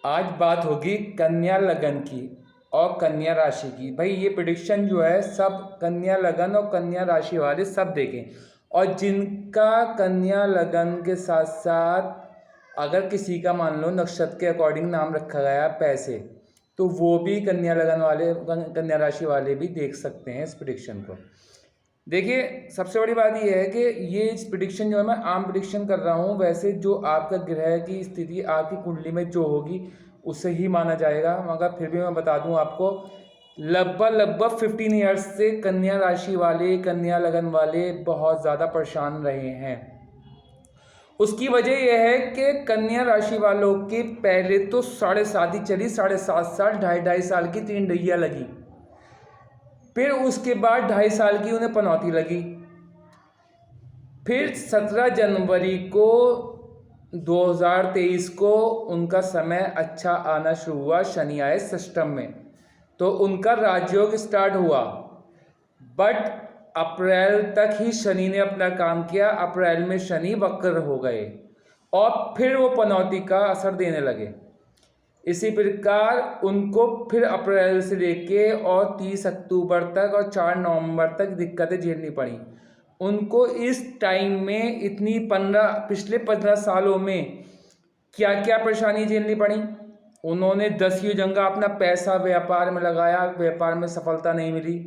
आज बात होगी कन्या लगन की और कन्या राशि की। भाई ये प्रिडिक्शन जो है सब कन्या लगन और कन्या राशि वाले सब देखें, और जिनका कन्या लगन के साथ साथ अगर किसी का मान लो नक्षत्र के अकॉर्डिंग नाम रखा गया है पैसे, तो वो भी कन्या लगन वाले कन्या राशि वाले भी देख सकते हैं इस प्रिडिक्शन को। देखिए सबसे बड़ी बात यह है कि ये इस प्रिडिक्शन जो है मैं आम प्रिडिक्शन कर रहा हूँ, वैसे जो आपका ग्रह की स्थिति आपकी कुंडली में जो होगी उसे ही माना जाएगा, मगर फिर भी मैं बता दूँ आपको लगभग 15 ईयर्स से कन्या राशि वाले कन्या लगन वाले बहुत ज़्यादा परेशान रहे हैं। उसकी वजह यह है कि कन्या राशि वालों के पहले तो 7.5 ही चली, 7.5 साल, 2.5 साल की 3 ढैया लगी, फिर उसके बाद 2.5 साल की उन्हें पनौती लगी, फिर 17 जनवरी को 2023 को उनका समय अच्छा आना शुरू हुआ, शनि आए सिस्टम में, तो उनका राजयोग स्टार्ट हुआ। बट अप्रैल तक ही शनि ने अपना काम किया, अप्रैल में शनि वक्र हो गए और फिर वो पनौती का असर देने लगे। इसी प्रकार उनको फिर अप्रैल से लेके और 30 अक्टूबर तक और 4 नवंबर तक दिक्कतें झेलनी पड़ी उनको। इस टाइम में इतनी पिछले 15 सालों में क्या क्या परेशानी झेलनी पड़ी। उन्होंने 10वीं जंगा अपना पैसा व्यापार में लगाया, व्यापार में सफलता नहीं मिली,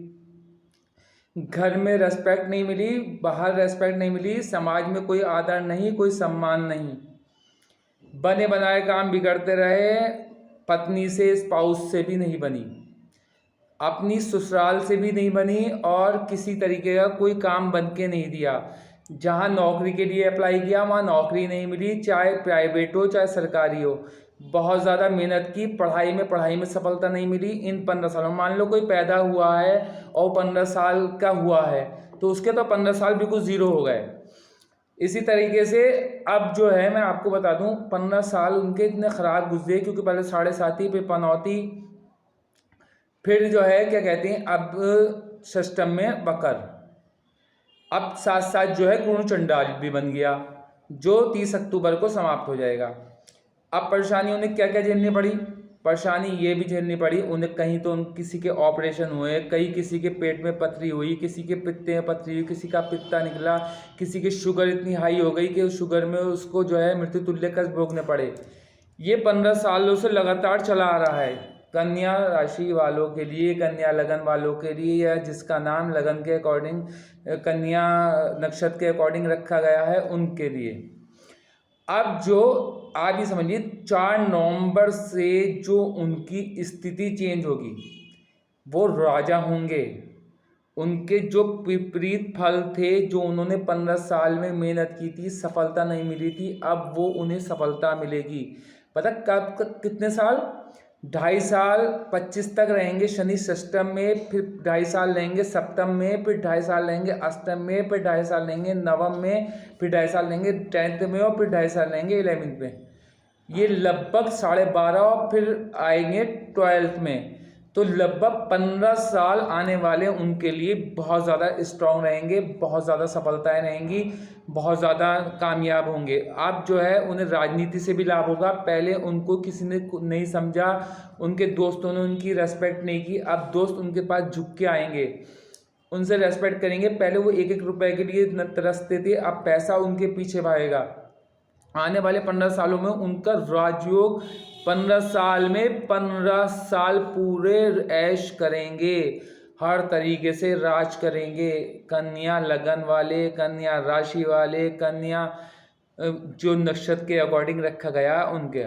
घर में रेस्पेक्ट नहीं मिली, बाहर रेस्पेक्ट नहीं मिली, समाज में कोई आदर नहीं, कोई सम्मान नहीं, बने बनाए काम बिगड़ते रहे, पत्नी से स्पाउस से भी नहीं बनी, अपनी ससुराल से भी नहीं बनी, और किसी तरीके का कोई काम बन के नहीं दिया। जहाँ नौकरी के लिए अप्लाई किया वहाँ नौकरी नहीं मिली, चाहे प्राइवेट हो चाहे सरकारी हो। बहुत ज़्यादा मेहनत की, पढ़ाई में सफलता नहीं मिली इन 15 सालों में। मान लो कोई पैदा हुआ है और 15 साल का हुआ है तो उसके तो 15 साल बिल्कुल ज़ीरो हो गए। इसी तरीके से अब जो है मैं आपको बता दूं 15 साल उनके इतने ख़राब गुजरे, क्योंकि पहले 7.5 पे पनौती, फिर जो है क्या कहते हैं अब सिस्टम में बकर, अब साथ साथ जो है गुरु चंडाल भी बन गया जो 30 अक्टूबर को समाप्त हो जाएगा। अब परेशानी उन्हें क्या क्या झेलनी पड़ी, परेशानी ये भी झेलनी पड़ी उन्हें, कहीं तो किसी के ऑपरेशन हुए, कहीं किसी के पेट में पथरी हुई, किसी के पित्ते में पथरी हुई, किसी का पित्ता निकला, किसी की शुगर इतनी हाई हो गई कि उस शुगर में उसको जो है मृत्यु तुल्य कष्ट भोगने पड़े। ये 15 सालों से लगातार चला आ रहा है कन्या राशि वालों के लिए, कन्या लगन वालों के लिए, या जिसका नाम लगन के अकॉर्डिंग कन्या नक्षत्र के अकॉर्डिंग रखा गया है उनके लिए। अब जो आप ये समझिए 4 नवंबर से जो उनकी स्थिति चेंज होगी, वो राजा होंगे। उनके जो विपरीत फल थे, जो उन्होंने 15 साल में मेहनत की थी, सफलता नहीं मिली थी, अब वो उन्हें सफलता मिलेगी। पता कब कितने साल, 2.5 साल 25 तक रहेंगे शनि सिस्टम में, फिर 2.5 साल रहेंगे सप्तम में, फिर 2.5 साल रहेंगे अष्टम में, फिर 2.5 साल रहेंगे नवम में, फिर 2.5 साल रहेंगे 10th में, और फिर 2.5 साल रहेंगे 11th में। ये लगभग 12.5 और फिर आएंगे 12th में। तो लगभग 15 साल आने वाले उनके लिए बहुत ज़्यादा स्ट्रांग रहेंगे, बहुत ज़्यादा सफलताएं रहेंगी, बहुत ज़्यादा कामयाब होंगे। अब जो है उन्हें राजनीति से भी लाभ होगा। पहले उनको किसी ने नहीं समझा, उनके दोस्तों ने उनकी रेस्पेक्ट नहीं की, अब दोस्त उनके पास झुक के आएंगे, उनसे रेस्पेक्ट करेंगे। पहले वो 1-1 रुपए के लिए तरसते थे, अब पैसा उनके पीछे भागेगा। आने वाले 15 सालों में उनका राजयोग, 15 साल में 15 साल पूरे ऐश करेंगे, हर तरीके से राज करेंगे। कन्या लगन वाले, कन्या राशि वाले, कन्या जो नक्षत्र के अकॉर्डिंग रखा गया उनके।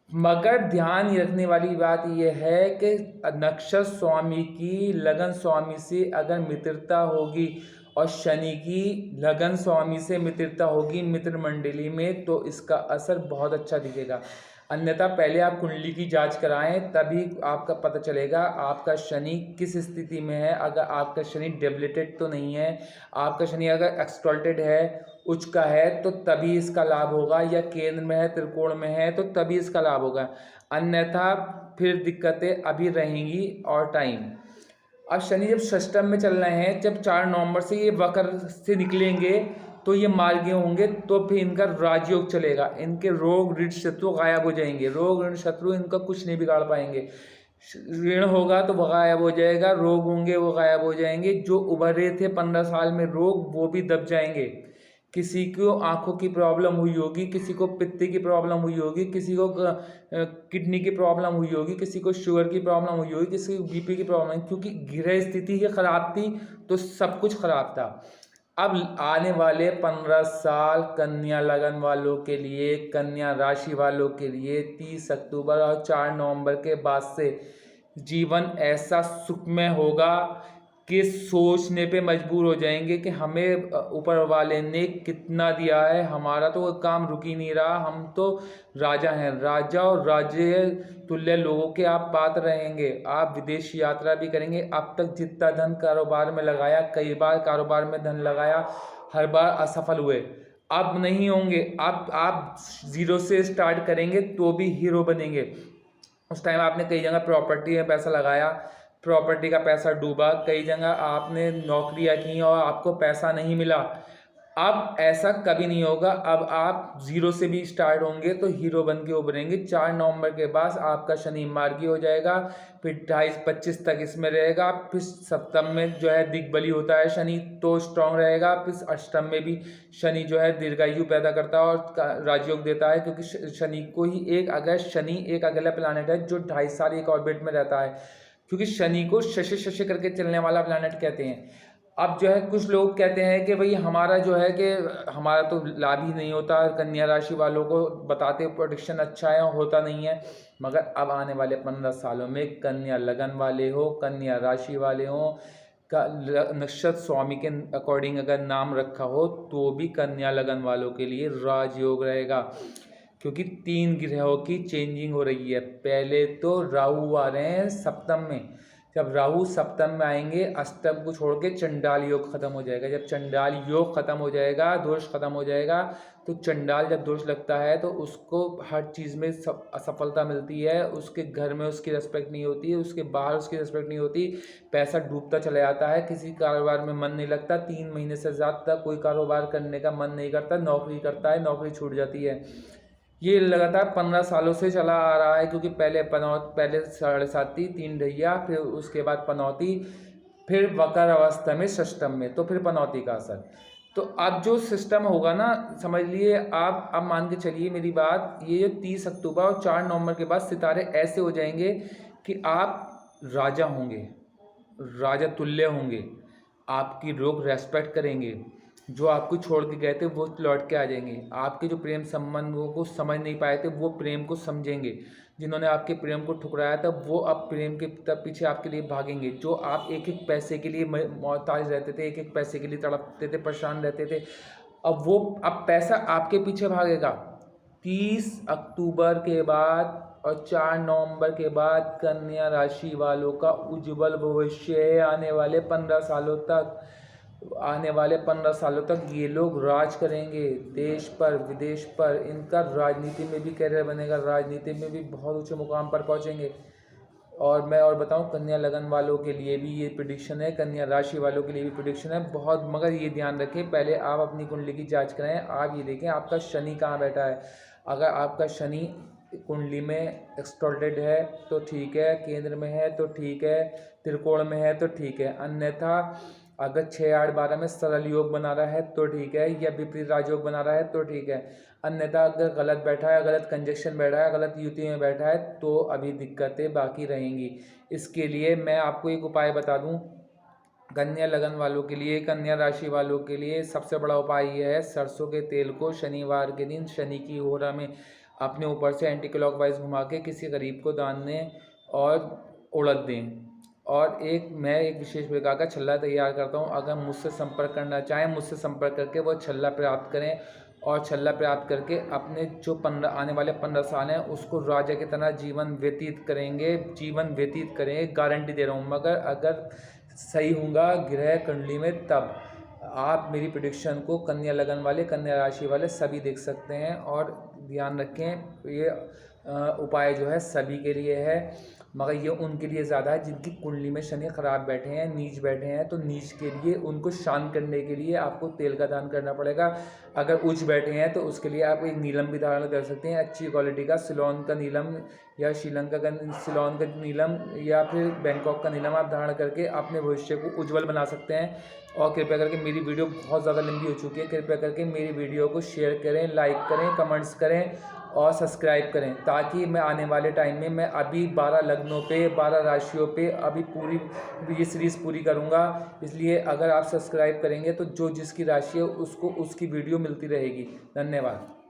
मगर ध्यान रखने वाली बात यह है कि नक्षत्र स्वामी की लगन स्वामी से अगर मित्रता होगी और शनि की लगन स्वामी से मित्रता होगी मित्र मंडली में, तो इसका असर बहुत अच्छा दिखेगा। अन्यथा पहले आप कुंडली की जांच कराएं, तभी आपका पता चलेगा आपका शनि किस स्थिति में है। अगर आपका शनि डेबिलिटेड तो नहीं है, आपका शनि अगर एक्सटॉल्टेड है, उच्च का है, तो तभी इसका लाभ होगा, या केंद्र में है, त्रिकोण में है, तो तभी इसका लाभ होगा। अन्यथा फिर दिक्कतें अभी रहेंगी और टाइम। अब शनि जब षष्टम में चल रहे हैं, जब 4 नवंबर से ये वक्र से निकलेंगे, तो ये मार्गी होंगे, तो फिर इनका राजयोग चलेगा, इनके रोग ऋण शत्रु गायब हो जाएंगे, रोग ऋण शत्रु इनका कुछ नहीं बिगाड़ पाएंगे। ऋण होगा तो वो गायब हो जाएगा, रोग होंगे वो गायब हो जाएंगे, जो उभर रहे थे 15 साल में रोग वो भी दब जाएंगे। किसी को आंखों की प्रॉब्लम हुई होगी, किसी को पित्त की प्रॉब्लम हुई होगी, किसी को किडनी की प्रॉब्लम हुई होगी, किसी को शुगर की प्रॉब्लम हुई होगी, किसी को बीपी की प्रॉब्लम, क्योंकि गृह स्थिति ही खराब थी तो सब कुछ खराब था। अब आने वाले 15 साल कन्या लगन वालों के लिए, कन्या राशि वालों के लिए 30 अक्टूबर और 4 नवंबर के बाद से जीवन ऐसा सुखमय होगा कि सोचने पे मजबूर हो जाएंगे कि हमें ऊपर वाले ने कितना दिया है, हमारा तो काम रुक ही नहीं रहा, हम तो राजा हैं, राजा और राज्य तुल्य लोगों के आप पात्र रहेंगे। आप विदेश यात्रा भी करेंगे। अब तक जितना धन कारोबार में लगाया, कई बार कारोबार में धन लगाया, हर बार असफल हुए, अब नहीं होंगे। अब आप जीरो से स्टार्ट करेंगे तो भी हीरो बनेंगे। उस टाइम आपने कई जगह प्रॉपर्टी में पैसा लगाया, प्रॉपर्टी का पैसा डूबा, कई जगह आपने नौकरियां की और आपको पैसा नहीं मिला। अब ऐसा कभी नहीं होगा, अब आप जीरो से भी स्टार्ट होंगे तो हीरो बन के उभरेंगे। 4 नवंबर के बाद आपका शनि मार्गी हो जाएगा, फिर 28-25 तक इसमें रहेगा, फिर सप्तम में जो है दिग्बली होता है शनि तो स्ट्रांग रहेगा, फिर अष्टम में भी शनि जो है दीर्घायु पैदा करता है और राजयोग देता है, क्योंकि शनि को ही शनि एक अगला प्लानट है जो 2.5 साल एक ऑर्बिट में रहता है, क्योंकि शनि को शशि शशि करके चलने वाला प्लानट कहते हैं। अब जो है कुछ लोग कहते हैं कि भाई हमारा जो है कि हमारा तो लाभ ही नहीं होता, कन्या राशि वालों को बताते प्रोडिक्शन अच्छा है, होता नहीं है। मगर अब आने वाले 15 सालों में कन्या लगन वाले हो, कन्या राशि वाले हो, का नक्षत्र स्वामी के अकॉर्डिंग अगर नाम रखा हो तो भी कन्या लगन वालों के लिए राजयोग रहेगा, क्योंकि 3 ग्रहों की चेंजिंग हो रही है। पहले तो राहु आ रहे हैं सप्तम में, जब राहु सप्तम में आएंगे अष्टम को छोड़ के चंडाल योग खत्म हो जाएगा। जब चंडाल योग खत्म हो जाएगा, दोष खत्म हो जाएगा, तो चंडाल जब दोष लगता है तो उसको हर चीज़ में असफलता मिलती है, उसके घर में उसकी रिस्पेक्ट नहीं होती है, उसके बाहर उसकी रिस्पेक्ट नहीं होती, पैसा डूबता चला जाता है, किसी कारोबार में मन नहीं लगता, 3 महीने से ज़्यादा कोई कारोबार करने का मन नहीं करता, नौकरी करता है नौकरी छूट जाती है। ये लगातार 15 सालों से चला आ रहा है, क्योंकि पहले 7.5 थी, 3 ढैया, फिर उसके बाद पनौती, फिर वक्र अवस्था में षष्टम में, तो फिर पनौती का असर। तो अब जो सिस्टम होगा ना, समझ लिए आप, अब मान के चलिए मेरी बात, ये जो 30 अक्टूबर और 4 नवंबर के बाद सितारे ऐसे हो जाएंगे कि आप राजा होंगे, राजा तुल्य होंगे, आपकी लोग रेस्पेक्ट करेंगे, जो आपको छोड़ के गए थे वो लौट के आ जाएंगे, आपके जो प्रेम संबंधों को समझ नहीं पाए थे वो प्रेम को समझेंगे, जिन्होंने आपके प्रेम को ठुकराया था वो अब प्रेम के पीछे आपके लिए भागेंगे, जो आप एक एक पैसे के लिए मोहताज रहते थे, एक एक पैसे के लिए तड़पते थे, परेशान रहते थे, अब पैसा आपके पीछे भागेगा। 30 अक्टूबर के बाद और 4 नवंबर के बाद कन्या राशि वालों का उज्जवल भविष्य है। आने वाले 15 सालों तक ये लोग राज करेंगे, देश पर विदेश पर, इनका राजनीति में भी करियर बनेगा, राजनीति में भी बहुत ऊंचे मुकाम पर पहुंचेंगे। और मैं और बताऊं, कन्या लगन वालों के लिए भी ये प्रेडिक्शन है, कन्या राशि वालों के लिए भी प्रेडिक्शन है बहुत। मगर ये ध्यान रखें, पहले आप अपनी कुंडली की जांच कराएं, आप ये देखें आपका शनि कहाँ बैठा है। अगर आपका शनि कुंडली में एक्सटॉल्टेड है तो ठीक है, केंद्र में है तो ठीक है, त्रिकोण में है तो ठीक है, अन्यथा अगर 6-8-12 में सरल योग बना रहा है तो ठीक है, या विपरीत राजयोग बना रहा है तो ठीक है, अन्यथा अगर गलत बैठा है, गलत कंजक्शन बैठा है, गलत युति में बैठा है तो अभी दिक्कतें बाकी रहेंगी। इसके लिए मैं आपको एक उपाय बता दूं, कन्या लगन वालों के लिए, कन्या राशि वालों के लिए सबसे बड़ा उपाय यह है, सरसों के तेल को शनिवार के दिन शनि की होरा में अपने ऊपर से एंटी क्लॉकवाइज घुमा के किसी गरीब को दान दें और उड़द दें। और मैं एक विशेष प्रकार का छल्ला तैयार करता हूँ, अगर मुझसे संपर्क करना चाहें मुझसे संपर्क करके वो छल्ला प्राप्त करें, और छल्ला प्राप्त करके अपने जो आने वाले 15 साल हैं उसको राजा की तरह जीवन व्यतीत करेंगे, गारंटी दे रहा हूँ। मगर अगर सही होगा ग्रह कुंडली में, तब आप मेरी प्रेडिक्शन को कन्या लगन वाले, कन्या राशि वाले सभी देख सकते हैं। और ध्यान रखें, ये उपाय जो है सभी के लिए है, मगर ये उनके लिए ज़्यादा है जिनकी कुंडली में शनि खराब बैठे हैं, नीच बैठे हैं। तो नीच के लिए उनको शांत करने के लिए आपको तेल का दान करना पड़ेगा। अगर उच्च बैठे हैं तो उसके लिए आप एक नीलम भी धारण कर सकते हैं, अच्छी क्वालिटी का सिलोन का नीलम या श्रीलंका का सिलोन का नीलम या फिर बैंकॉक का नीलम आप धारण करके अपने भविष्य को उज्जवल बना सकते हैं। और कृपया करके मेरी वीडियो बहुत ज़्यादा लंबी हो चुकी है, कृपया करके मेरी वीडियो को शेयर करें, लाइक करें, कमेंट्स करें और सब्सक्राइब करें, ताकि मैं आने वाले टाइम में मैं अभी 12 लग्नों पे 12 राशियों पे अभी पूरी ये सीरीज़ पूरी करूँगा। इसलिए अगर आप सब्सक्राइब करेंगे तो जो जिसकी राशि है उसको उसकी वीडियो मिलती रहेगी। धन्यवाद।